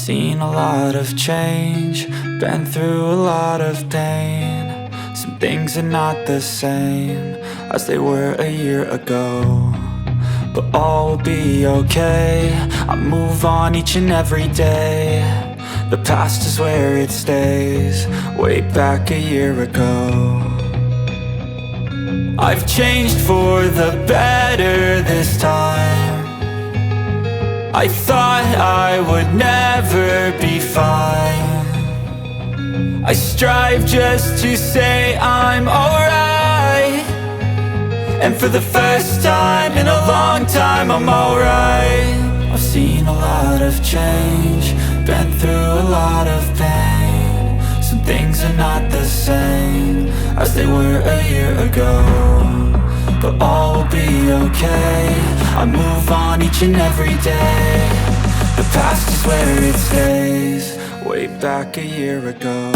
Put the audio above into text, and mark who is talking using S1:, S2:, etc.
S1: seen a lot of change, been through a lot of pain. Some things are not the same as they were a year ago, but all will be okay. I move on each and every day. The past is where it stays, way back a year ago. I've changed for the better this time. I thought I would never be fine. I strive just to say I'm alright, and for the first time in a long time I'm alright. I've seen a lot of change, been through a lot of pain. Some things are not the same as they were a year ago, but all will be okay. I move on each and every day. The past is where it stays, way back a year ago.